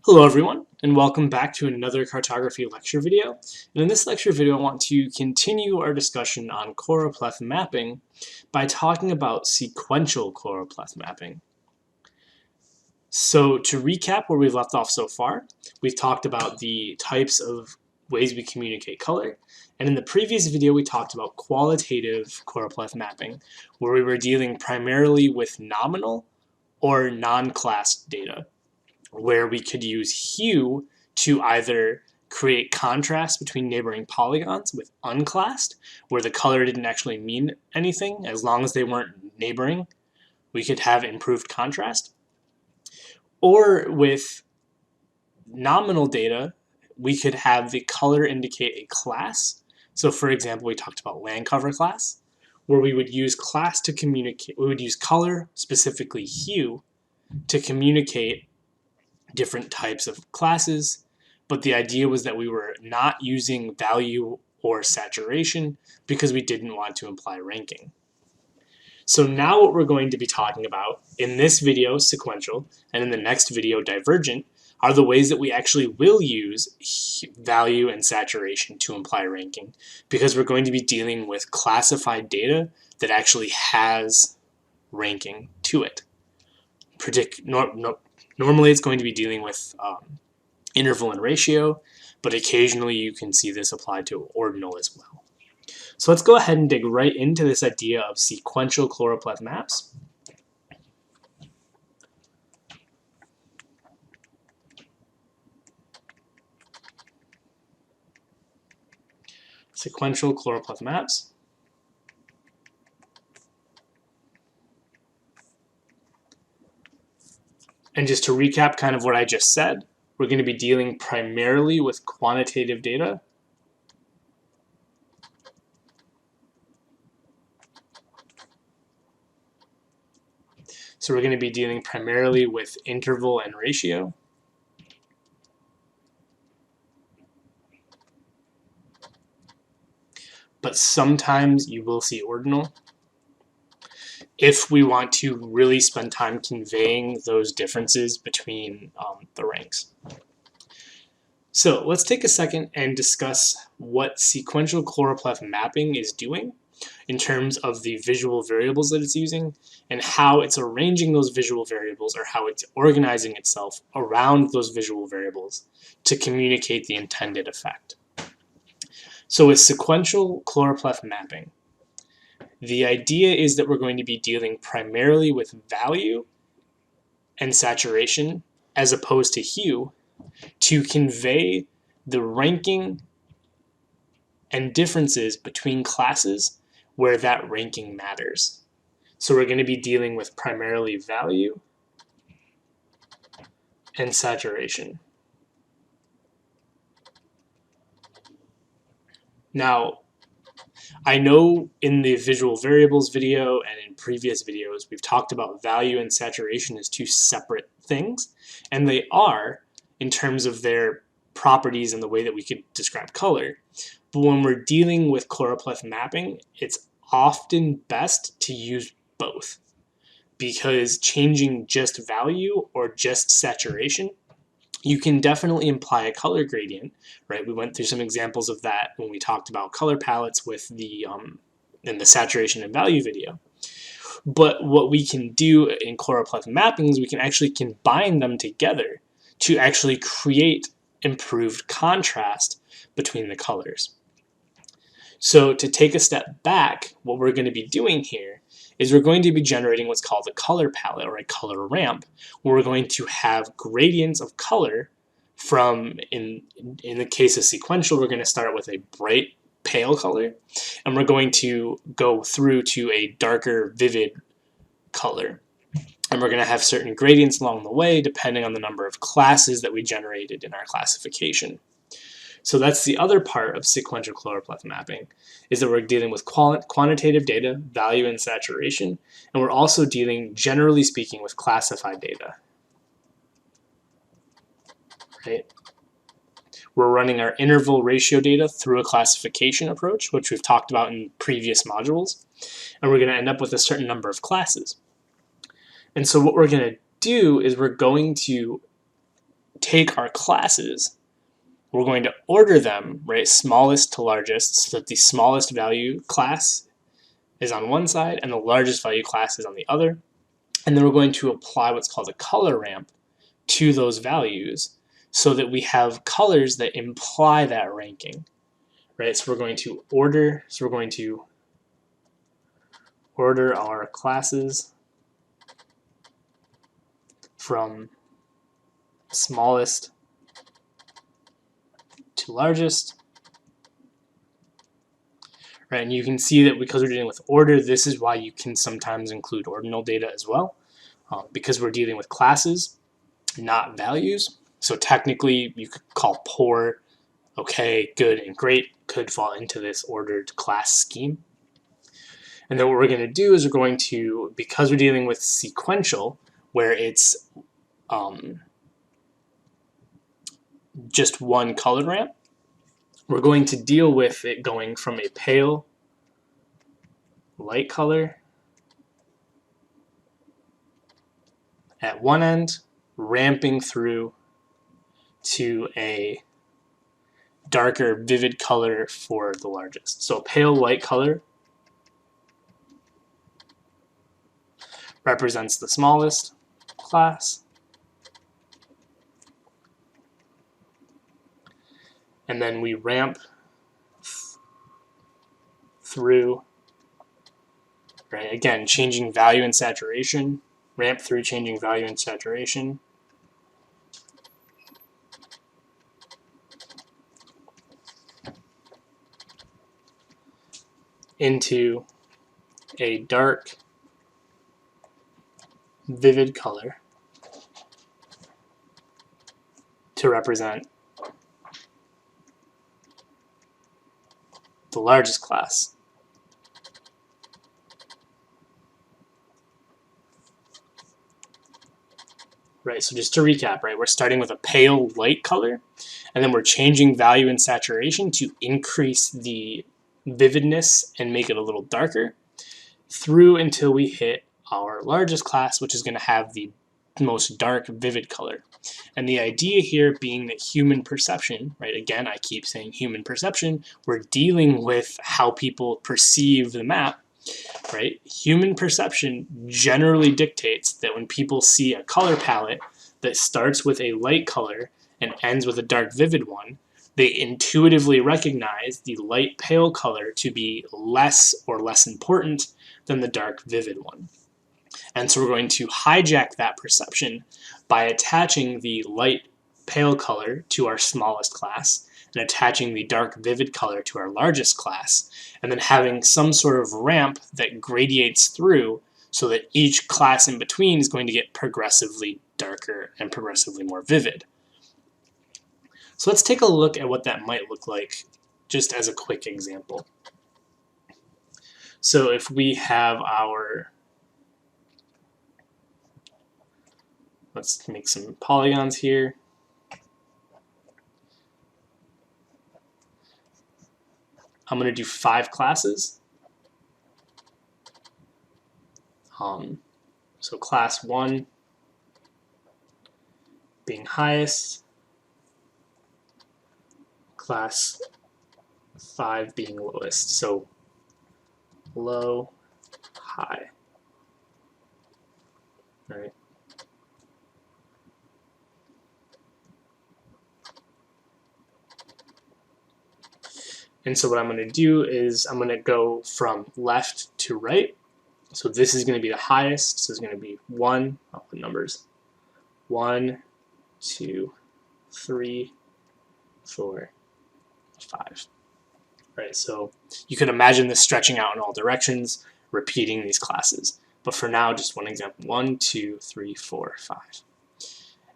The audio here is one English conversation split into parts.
Hello everyone, and welcome back to another cartography lecture video. And in this lecture video, I want to continue our discussion on choropleth mapping by talking about sequential choropleth mapping. So to recap where we've left off so far, we've talked about the types of ways we communicate color. And in the previous video, we talked about qualitative choropleth mapping, where we were dealing primarily with nominal or non-classed data, where we could use hue to either create contrast between neighboring polygons with unclassed, where the color didn't actually mean anything as long as they weren't neighboring, we could have improved contrast. Or with nominal data, we could have the color indicate a class. So for example, we talked about land cover class, where we would use class to communicate, we would use color, specifically hue, to communicate different types of classes, but the idea was that we were not using value or saturation because we didn't want to imply ranking. So now what we're going to be talking about in this video, sequential, and in the next video, divergent, are the ways that we actually will use value and saturation to imply ranking, because we're going to be dealing with classified data that actually has ranking to it. Normally it's going to be dealing with interval and ratio, but occasionally you can see this applied to ordinal as well. So let's go ahead and dig right into this idea of sequential choropleth maps. Sequential choropleth maps. And just to recap kind of what I just said, we're going to be dealing primarily with quantitative data. So we're going to be dealing primarily with interval and ratio. But sometimes you will see ordinal, if we want to really spend time conveying those differences between the ranks. So let's take a second and discuss what sequential choropleth mapping is doing in terms of the visual variables that it's using and how it's arranging those visual variables, or how it's organizing itself around those visual variables to communicate the intended effect. So with sequential choropleth mapping, the idea is that we're going to be dealing primarily with value and saturation as opposed to hue to convey the ranking and differences between classes where that ranking matters. So we're going to be dealing with primarily value and saturation. Now, I know in the visual variables video and in previous videos, we've talked about value and saturation as two separate things, and they are in terms of their properties and the way that we could describe color. But when we're dealing with choropleth mapping, it's often best to use both, because changing just value or just saturation, you can definitely imply a color gradient, right? We went through some examples of that when we talked about color palettes with the in the saturation and value video. But what we can do in choropleth mapping is we can actually combine them together to actually create improved contrast between the colors. So to take a step back, what we're going to be doing here is we're going to be generating what's called a color palette, or a color ramp, where we're going to have gradients of color from, in the case of sequential, we're going to start with a bright pale color, and we're going to go through to a darker vivid color. And we're going to have certain gradients along the way depending on the number of classes that we generated in our classification. So that's the other part of sequential choropleth mapping, is that we're dealing with quantitative data, value and saturation, and we're also dealing, generally speaking, with classified data. Right? We're running our interval ratio data through a classification approach, which we've talked about in previous modules, and we're going to end up with a certain number of classes. And so what we're going to do is we're going to take our classes, we're going to order them, right, smallest to largest, so that the smallest value class is on one side and the largest value class is on the other. And then we're going to apply what's called a color ramp to those values so that we have colors that imply that ranking, right? So we're going to order our classes from smallest to largest. Right, and you can see that because we're dealing with order, this is why you can sometimes include ordinal data as well, because we're dealing with classes, not values. So technically, you could call poor, okay, good, and great could fall into this ordered class scheme. And then what we're going to do is we're going to, because we're dealing with sequential, where it's just one color ramp, we're going to deal with it going from a pale light color at one end, ramping through to a darker vivid color for the largest. So pale light color represents the smallest class, and then we ramp through, right, again, changing value and saturation, ramp through changing value and saturation into a dark vivid color to represent the largest class. Right, so just to recap, right, we're starting with a pale light color, and then we're changing value and saturation to increase the vividness and make it a little darker through until we hit our largest class, which is going to have the most dark vivid color. And the idea here being that human perception, right, again, I keep saying human perception, we're dealing with how people perceive the map, right? Human perception generally dictates that when people see a color palette that starts with a light color and ends with a dark vivid one, they intuitively recognize the light pale color to be less or less important than the dark vivid one. And so we're going to hijack that perception by attaching the light pale color to our smallest class and attaching the dark vivid color to our largest class, and then having some sort of ramp that gradiates through so that each class in between is going to get progressively darker and progressively more vivid. So let's take a look at what that might look like just as a quick example. So if we have our, let's make some polygons here. I'm going to do 5 classes. So class 1 being highest, class 5 being lowest. So low, high. All right. And so what I'm going to do is I'm going to go from left to right. So this is going to be the highest. So it's going to be 1, I'll put numbers, 1, 2, 3, 4, 5. Right, so you could imagine this stretching out in all directions, repeating these classes. But for now, just one example, 1, 2, 3, 4, 5.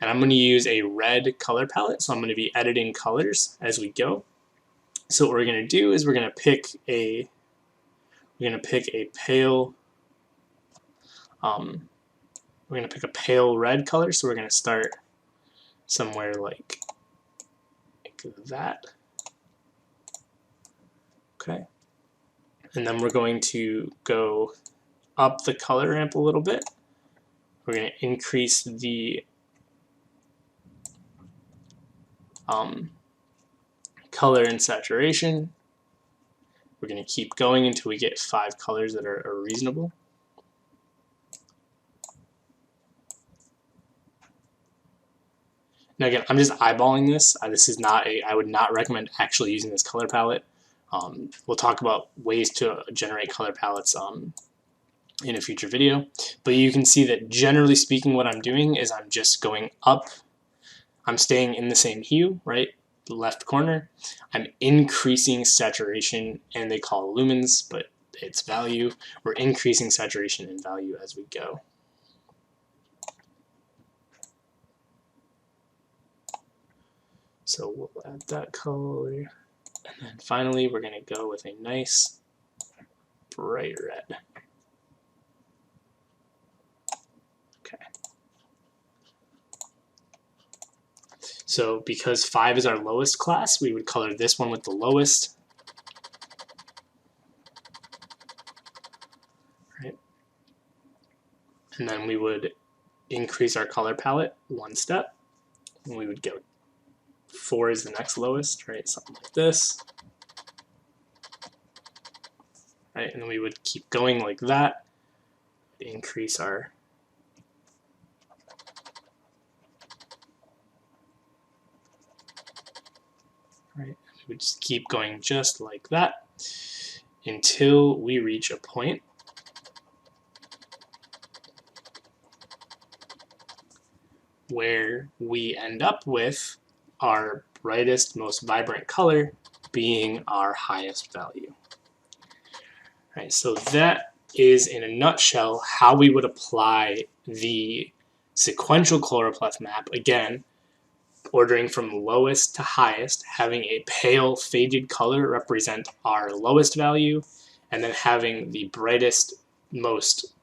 And I'm going to use a red color palette, so I'm going to be editing colors as we go. So what we're going to do is we're going to pick a pale red color. So we're going to start somewhere like that. Okay. And then we're going to go up the color ramp a little bit. We're going to increase the color and saturation. We're going to keep going until we get 5 colors that are reasonable. Now again, I'm just eyeballing this. This is not I would not recommend actually using this color palette. We'll talk about ways to generate color palettes in a future video. But you can see that generally speaking what I'm doing is I'm just going up. I'm staying in the same hue, right? The left corner. I'm increasing saturation, and they call lumens, but it's value. We're increasing saturation and value as we go. So we'll add that color. And then finally, we're going to go with a nice bright red. Okay. So because 5 is our lowest class, we would color this one with the lowest. Right. And then we would increase our color palette one step. And we would go 4 is the next lowest, right? Something like this. Right, and then we would keep going like that, increase our right, we would just keep going just like that until we reach a point where we end up with our brightest, most vibrant color being our highest value. Right, so that is, in a nutshell, how we would apply the sequential choropleth map. Again, ordering from lowest to highest, having a pale faded color represent our lowest value, and then having the brightest, most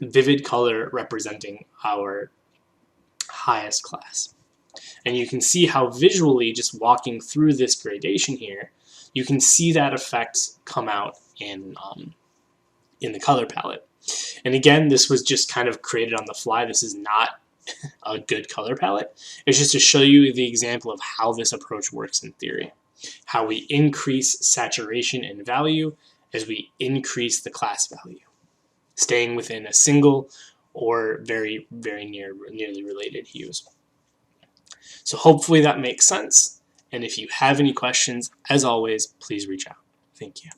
vivid color representing our highest class. And you can see how visually, just walking through this gradation here, you can see that effect come out in the color palette. And again, this was just kind of created on the fly. This is not a good color palette. It's just to show you the example of how this approach works in theory. How we increase saturation and value as we increase the class value, staying within a single or very, very nearly related hues. So hopefully that makes sense. And if you have any questions, as always, please reach out. Thank you.